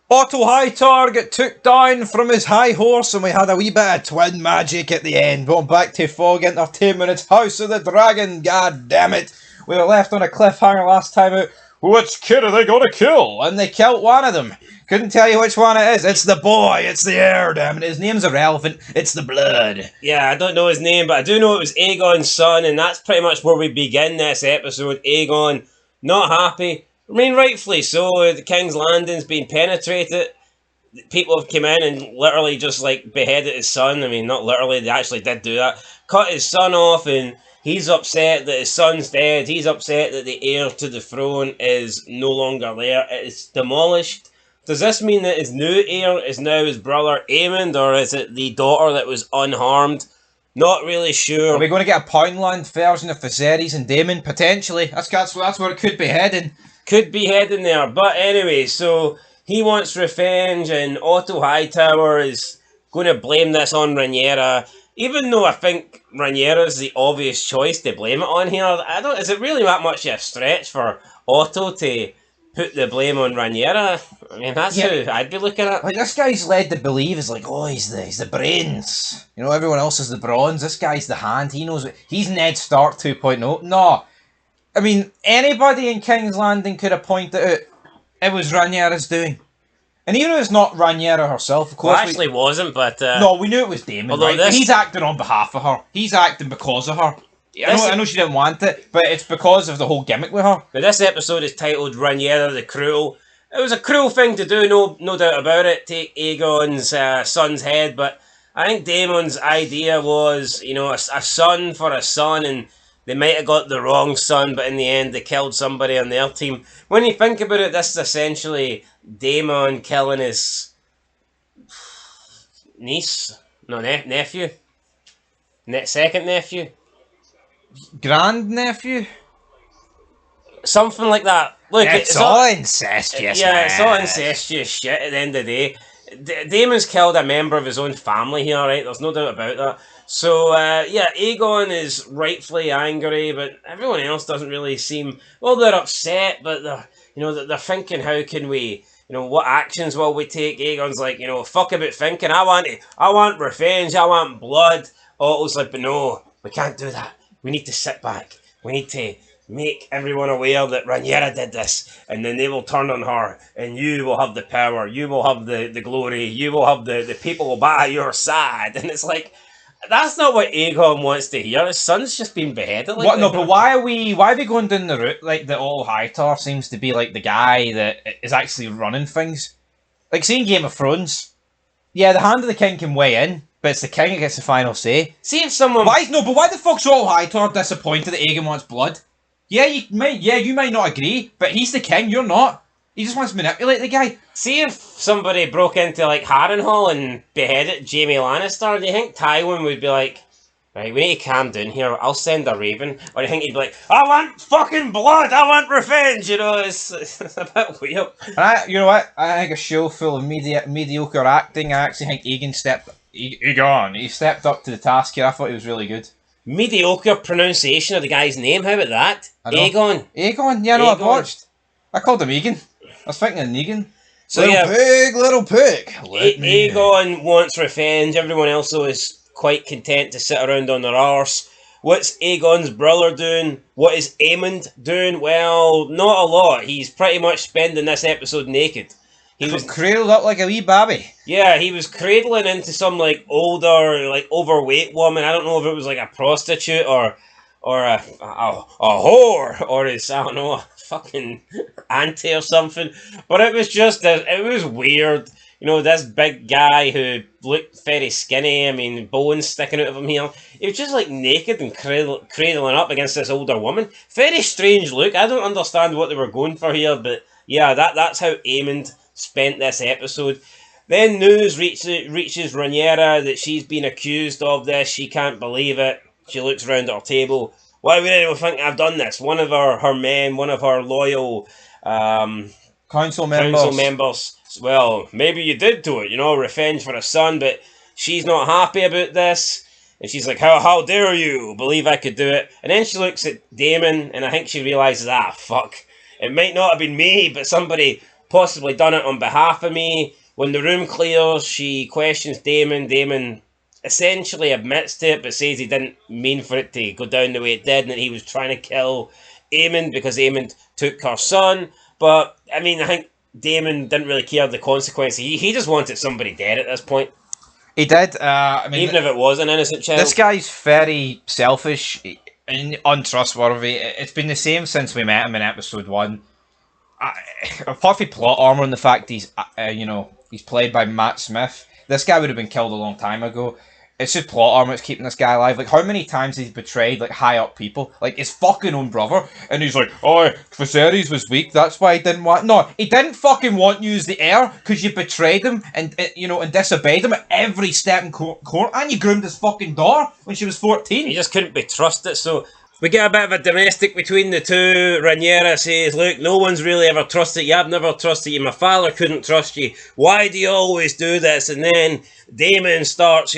Otto Hightower got took down from his high horse and we had a wee bit of twin magic at the end. Going back to Fog Entertainment's House of the Dragon, god damn it. We were left on a cliffhanger last time out. Which kid are they gonna kill? And they killed one of them. Couldn't tell you which one it is. It's the boy, it's the heir, damn it. His name's irrelevant, it's the blood. Yeah, I don't know his name, but I do know it was Aegon's son, and that's pretty much where we begin this episode. Aegon, not happy. I mean, rightfully so. The King's Landing's been penetrated. People have come in and literally just like beheaded his son. I mean, not literally, they actually did do that. Cut his son off, and he's upset that his son's dead. He's upset that the heir to the throne is no longer there. It is demolished. Does this mean that his new heir is now his brother Aemond, or is it the daughter that was unharmed? Not really sure. Are we going to get a Poundland version of Viserys and Daemon? Potentially. That's where it could be heading. Could be heading there. But anyway, so he wants revenge, and Otto Hightower is going to blame this on Rhaenyra. Even though I think Rhaenyra is the obvious choice to blame it on here, is it really that much of a stretch for Otto to put the blame on Rhaenyra? I mean, that's who I'd be looking at. Like, this guy's led to believe is like, oh, he's the brains. You know, everyone else is the bronze. This guy's the hand. He knows he's Ned Stark 2.0. No. I mean, anybody in King's Landing could have pointed out it was Rhaenyra's doing. And even if it's not Rhaenyra herself, of course... Well, actually wasn't, but... no, we knew it was Daemon, right? But he's acting on behalf of her. He's acting because of her. I know she didn't want it, but it's because of the whole gimmick with her. But this episode is titled Rhaenyra the Cruel. It was a cruel thing to do, no doubt about it, take Aegon's son's head, but I think Daemon's idea was, you know, a son for a son, and they might have got the wrong son, but in the end they killed somebody on their team. When you think about it, this is essentially Daemon killing his niece, no, nephew, second nephew, grandnephew, something like that. Look, it's all incestuous. Yeah, it's all incestuous shit at the end of the day. Daemon's killed a member of his own family here, right? There's no doubt about that. So, yeah, Aegon is rightfully angry, but everyone else doesn't really seem... Well, they're upset, but they're thinking, how can we... what actions will we take? Aegon's like, fuck about thinking. I want revenge. I want blood. Otto's like, but no, we can't do that. We need to sit back. We need to make everyone aware that Rhaenyra did this, and then they will turn on her, and you will have the power. You will have the glory. You will have the people by your side. And it's like... That's not what Aegon wants to hear. His son's just been beheaded. What? No, but why are we going down the route like that? Otto Hightower seems to be like the guy that is actually running things. Like, see in Game of Thrones, yeah, the Hand of the King can weigh in, but it's the king that gets the final say. See if someone... Why the fuck's Otto Hightower disappointed that Aegon wants blood? Yeah, you might not agree, but he's the king. You're not. He just wants to manipulate the guy. See if somebody broke into, like, Harrenhal and beheaded Jaime Lannister, do you think Tywin would be like, right, we need to calm down here, I'll send a raven? Or do you think he'd be like, I want fucking blood, I want revenge, it's a bit weird. And you know what? I think a show full of mediocre acting, I actually think Aegon stepped up to the task here. I thought he was really good. Mediocre pronunciation of the guy's name, how about that? Aegon, yeah, no, I've watched. I called him Egan. I was thinking of Negan. So little pig. Aegon wants revenge. Everyone else, though, is quite content to sit around on their arse. What's Aegon's brother doing? What is Aemond doing? Well, not a lot. He's pretty much spending this episode naked. He was cradled up like a wee baby. Yeah, he was cradling into some, like, older, like, overweight woman. I don't know if it was, like, a prostitute or a whore, or his, I don't know, a fucking auntie or something. But it was just, it was weird. This big guy who looked very skinny, I mean, bones sticking out of him here. He was just, like, naked and cradling up against this older woman. Very strange look. I don't understand what they were going for here, but yeah, that's how Aemond spent this episode. Then news reaches Rhaenyra that she's been accused of this. She can't believe it. She looks around at her table. Why would anyone think I've done this? One of her men, one of her loyal council members. Well, maybe you did do it, revenge for a son, but she's not happy about this. And she's like, how dare you believe I could do it? And then she looks at Daemon, and I think she realises, fuck. It might not have been me, but somebody possibly done it on behalf of me. When the room clears, she questions Daemon. Daemon essentially admits to it, but says he didn't mean for it to go down the way it did, and that he was trying to kill Aemond because Aemond took her son. But, I mean, I think Daemon didn't really care the consequences. He just wanted somebody dead at this point. He did. I mean, even if it was an innocent child. This guy's very selfish and untrustworthy. It's been the same since we met him in episode 1. Apart from plot armor and the fact he's played by Matt Smith, this guy would have been killed a long time ago. It's just plot armor that's keeping this guy alive. Like, how many times he's betrayed, like, high up people? Like, his fucking own brother. And he's like, oh, Viserys was weak, that's why he didn't want... No, he didn't fucking want you as the heir, because you betrayed him and disobeyed him at every step in court. And you groomed his fucking daughter when she was 14. He just couldn't be trusted, so... We get a bit of a domestic between the two. Rhaenyra says, look, no one's really ever trusted you. I've never trusted you. My father couldn't trust you. Why do you always do this? And then Daemon starts,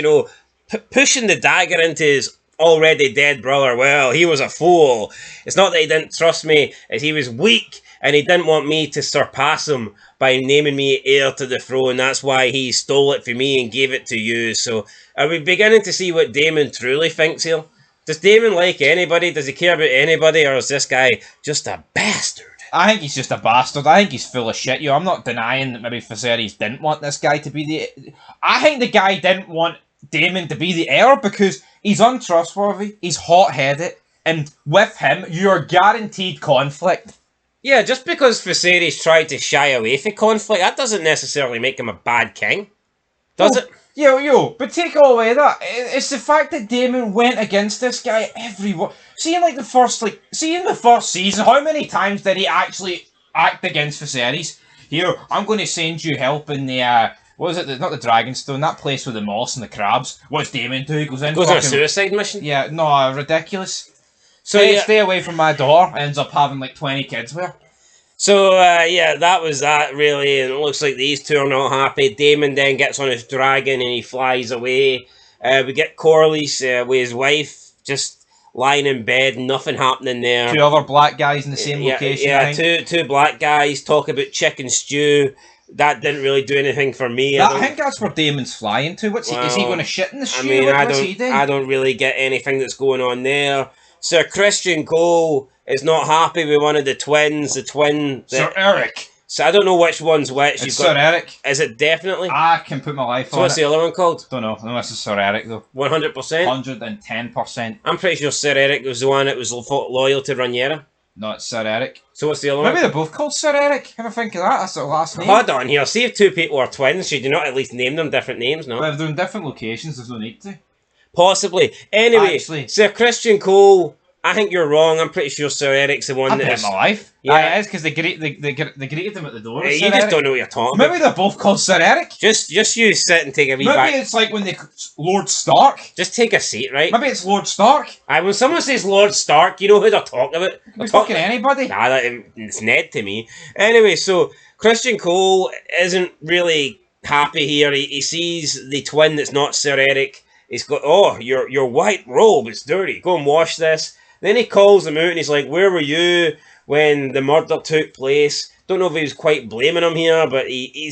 pushing the dagger into his already dead brother. Well, he was a fool. It's not that he didn't trust me, it's he was weak and he didn't want me to surpass him by naming me heir to the throne. That's why he stole it from me and gave it to you. So are we beginning to see what Daemon truly thinks here? Does Daemon like anybody? Does he care about anybody? Or is this guy just a bastard? I think he's just a bastard. I think he's full of shit. I'm not denying that maybe Viserys didn't want this guy to be the... I think the guy didn't want Daemon to be the heir because he's untrustworthy, he's hot-headed, and with him, you're guaranteed conflict. Yeah, just because Viserys tried to shy away from conflict, that doesn't necessarily make him a bad king. Does it? But take away that. It's the fact that Daemon went against this guy everywhere. See in the first season, how many times did he actually act against Viserys? Here, I'm going to send you help in the, what is it, not the Dragonstone, that place with the moss and the crabs. What's Daemon do? He goes in... Goes on a suicide mission? Yeah, no, ridiculous. So stay away from my door, ends up having like 20 kids with her. So, that was that, really, and it looks like these two are not happy. Daemon then gets on his dragon and he flies away. We get Corlys with his wife, just lying in bed, nothing happening there. Two other black guys in the same location, Yeah, two black guys talk about chicken stew. That didn't really do anything for me. I think that's where Daemon's flying to. Is he going to shit in the stew? I don't really get anything that's going on there. Sir Criston Cole is not happy with one of the twins. Sir Eric. So I don't know which one's which. It's Sir Eric. Is it definitely? I can put my life on it. So what's the other one called? Don't know. No, this is Sir Eric though. 100%? 110%. I'm pretty sure Sir Eric was the one that was loyal to Rhaenyra. No, it's Sir Eric. So what's the other one? Maybe they're both called Sir Eric. Ever think of that? That's their last name. Hold on here. See if two people are twins. Should you not at least name them different names, no? Well, if they're in different locations, there's no need to. Possibly. Anyway, actually, Sir Criston Cole... I think you're wrong. I'm pretty sure Sir Eric's the one that's my life. Yeah, it is because they greeted him at the door. You just don't know what you're talking about. Maybe they're both called Sir Eric. Just you sit and take a wee Maybe it's like when Lord Stark. Just take a seat, right? Maybe it's Lord Stark. When someone says Lord Stark, you know who they're talking about. They're talking anybody. Nah, it's Ned to me. Anyway, so Criston Cole isn't really happy here. He sees the twin that's not Sir Eric. He's got, your white robe, it's dirty. Go and wash this. Then he calls them out and he's like, where were you when the murder took place? Don't know if he was quite blaming him here, but he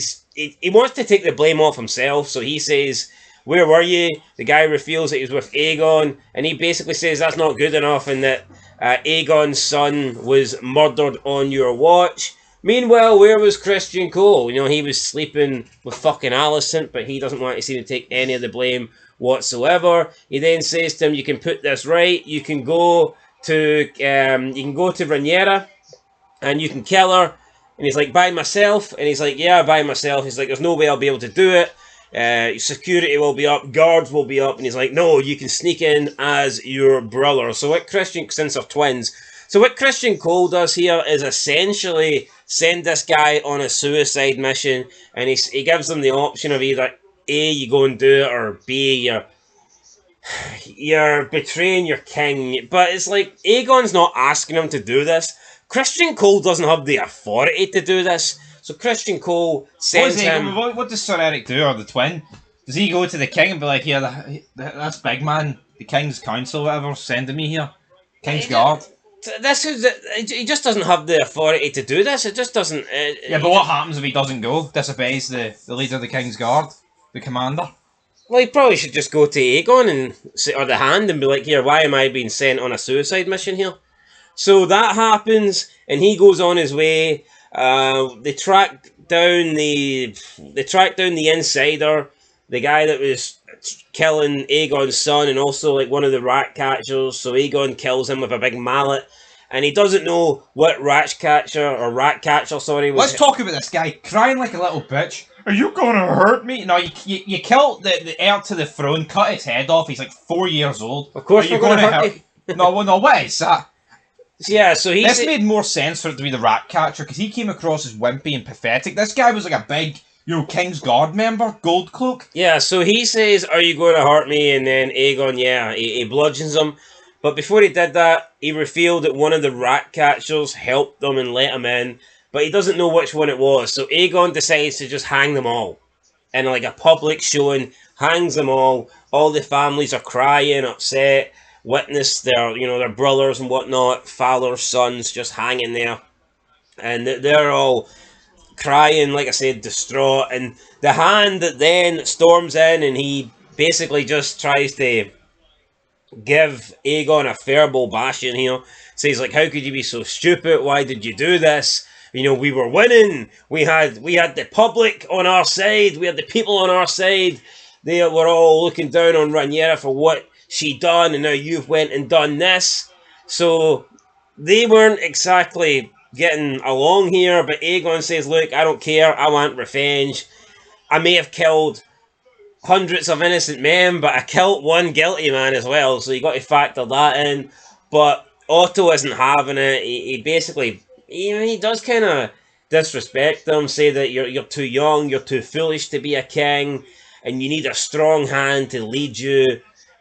wants to take the blame off himself. So he says, where were you? The guy reveals that he was with Aegon, and he basically says that's not good enough and that Aegon's son was murdered on your watch. Meanwhile, where was Criston Cole? He was sleeping with fucking Alicent, but he doesn't want to seem to take any of the blame whatsoever. He then says to him, you can put this right, you can go to Rhaenyra and you can kill her. And he's like, by myself? And he's like, yeah, by myself. He's like, there's no way I'll be able to do it. Security will be up, guards will be up. And he's like, no, you can sneak in as your brother. So what since they're twins, so what Criston Cole does here is essentially send this guy on a suicide mission, and he gives them the option of either A, you go and do it, or B, you're betraying your king. But it's like, Aegon's not asking him to do this. Criston Cole doesn't have the authority to do this. So Criston Cole sends him... What does Sir Eric do, or the twin? Does he go to the king and be like, here, that's big man, the king's council, whatever, sending me here? King's guard? This is he just doesn't have the authority to do this. It just doesn't. Yeah, but what happens if he doesn't go? Disobeys the leader of the King's Guard, the commander. Well, he probably should just go to Aegon or the Hand and be like, "Here, why am I being sent on a suicide mission here?" So that happens, and he goes on his way. They track down the insider, the guy that was killing Aegon's son, and also like one of the rat catchers. So Aegon kills him with a big mallet, and he doesn't know what rat catcher. Sorry, was. Let's talk about this guy crying like a little bitch. Are you gonna hurt me? No, you killed the heir to the throne, cut his head off. He's like 4 years old. Of course, we're gonna hurt you. No, what is that? Yeah, so this made more sense for it to be the rat catcher because he came across as wimpy and pathetic. This guy was like a big, King's Guard member, gold cloak. Yeah, so he says, "Are you going to hurt me?" And then Aegon, he bludgeons him. But before he did that, he revealed that one of the rat catchers helped them and let him in, but he doesn't know which one it was. So Aegon decides to just hang them all, and like a public showing, hangs them all. All the families are crying, upset. Witness their brothers and whatnot, fathers, sons, just hanging there, and they're all crying, like I said, distraught. And the Hand that then storms in, and he basically just tries to give Aegon a verbal bashing here. Says like, "How could you be so stupid? Why did you do this? We were winning. We had the public on our side. We had the people on our side. They were all looking down on Rhaenyra for what she done, and now you've went and done this." So they weren't exactly getting along here, but Aegon says, "Look, I don't care. I want revenge. I may have killed hundreds of innocent men, but I killed one guilty man as well, so you got to factor that in." But Otto isn't having it. He basically, he does kind of disrespect them, say that you're too young, you're too foolish to be a king, and you need a strong hand to lead you.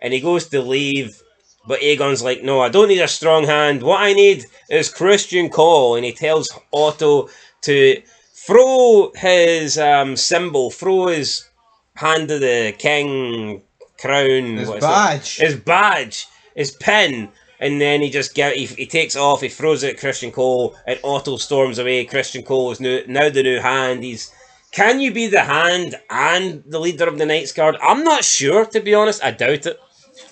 And he goes to leave, but Aegon's like, "No, I don't need a strong hand. What I need is Criston Cole." And he tells Otto to throw his symbol, throw his hand of the king crown, his badge, his pin, and then he just he takes off, he throws it at Criston Cole, and Otto storms away. Criston Cole is now the new Hand. Can you be the Hand and the leader of the Knights Guard? I'm not sure, to be honest. I doubt it.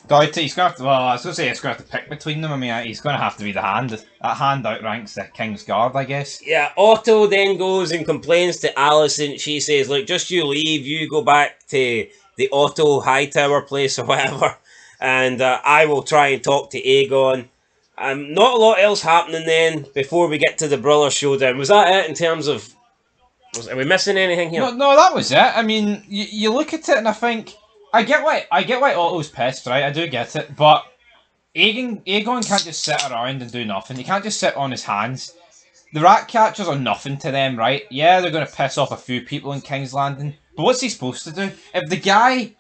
He's going to have to, I was going to say he's going to have to pick between them. I mean, he's going to have to be the Hand. That Hand outranks the King's Guard, I guess. Yeah, Otto then goes and complains to Alicent. She says, "Look, just you leave. You go back to the Otto Hightower place or whatever, and I will try and talk to Aegon." Not a lot else happening then before we get to the brother showdown. Was that it in terms of... Are we missing anything here? No, that was it. I mean, you look at it and I think... I get why Otto's pissed, right? I do get it, but Aegon can't just sit around and do nothing. He can't just sit on his hands. The rat catchers are nothing to them, right? Yeah, they're going to piss off a few people in King's Landing, but what's he supposed to do? If the guy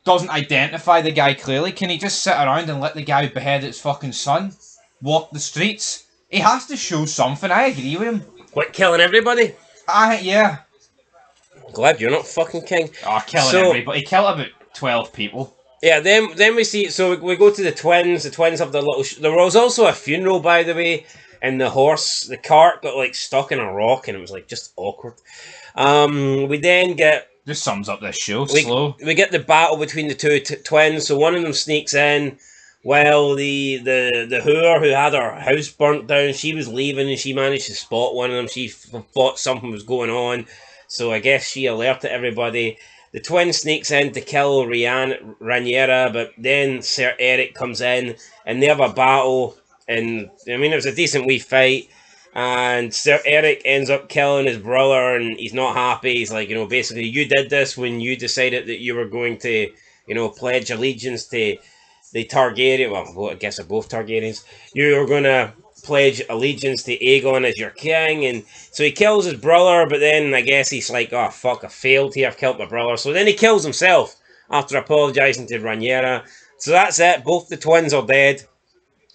doesn't identify the guy clearly, can he just sit around and let the guy who beheaded his fucking son walk the streets? He has to show something. I agree with him. What, killing everybody? Yeah. Glad you're not fucking king. Oh, killing everybody. He killed about 12 people. Yeah, then we see... So we go to the twins. The twins have their little... There was also a funeral, by the way, and the cart got like stuck in a rock, and it was like just awkward. We then get... Just sums up this show, slow. We get the battle between the two twins. So one of them sneaks in while the whore who had her house burnt down, she was leaving, and she managed to spot one of them. She thought something was going on, so I guess she alerted everybody. The twin sneaks in to kill Rhaenyra, but then Sir Eric comes in, and they have a battle, and I mean, it was a decent wee fight, and Sir Eric ends up killing his brother, and he's not happy. He's like, basically, you did this when you decided that you were going to, pledge allegiance to the Targaryen, well, I guess they're both Targaryens. You were going to pledge allegiance to Aegon as your king, and so he kills his brother, but then I guess he's like, oh fuck, I failed here, I've killed my brother. So then he kills himself after apologising to Rhaenyra. So that's it, both the twins are dead.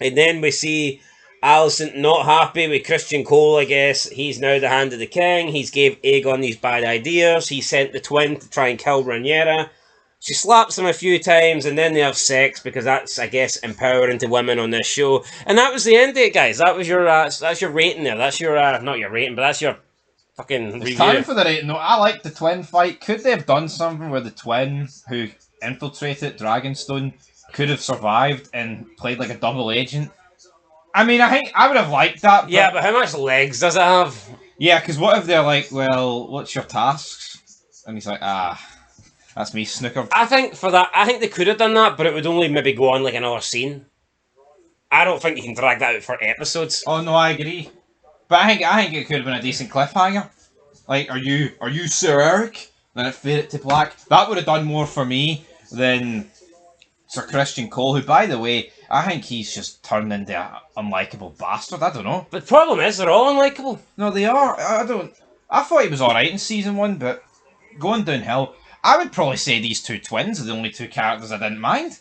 And then we see Alicent not happy with Criston Cole, I guess. He's now the Hand of the King. He's gave Aegon these bad ideas. He sent the twin to try and kill Rhaenyra. She slaps him a few times, and then they have sex because that's, I guess, empowering to women on this show. And that was the end of it, guys. That was your that's your rating there. That's your not your rating, but that's your fucking It's review. time for the rating. No, I like the twin fight. Could they have done something where the twin who infiltrated Dragonstone could have survived and played like a double agent? I mean, I think I would have liked that. Yeah, but how much legs does it have? Yeah, because what if they're like, well, what's your tasks? And he's like, that's me, Snooker. I think for that, I think they could have done that, but it would only maybe go on like another scene. I don't think you can drag that out for episodes. Oh no, I agree. But I think it could have been a decent cliffhanger. Like, are you Sir Eric? Then it faded to black. That would have done more for me than Sir Criston Cole, who, by the way, I think he's just turned into an unlikable bastard. I don't know. But the problem is, they're all unlikable. No, they are. I thought he was alright in season 1, but going downhill. I would probably say these two twins are the only two characters I didn't mind.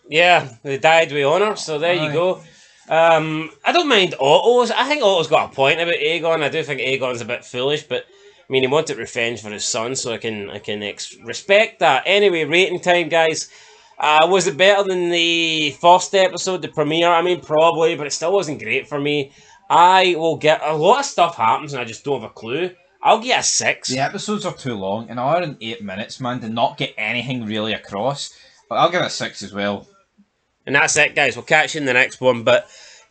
Yeah, they died with honour, so there you go. I don't mind Otto's. I think Otto's got a point about Aegon. I do think Aegon's a bit foolish, but I mean, he wanted revenge for his son, so I can respect that. Anyway, rating time, guys. Was it better than the first episode, the premiere? I mean, probably, but it still wasn't great for me. I will get a lot of stuff happens, and I just don't have a clue. I'll get a 6. The episodes are too long, an hour and 8 minutes, man, to not get anything really across. But I'll give it a 6 as well. And that's it, guys. We'll catch you in the next one, but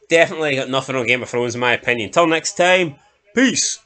definitely got nothing on Game of Thrones, in my opinion. Till next time, peace.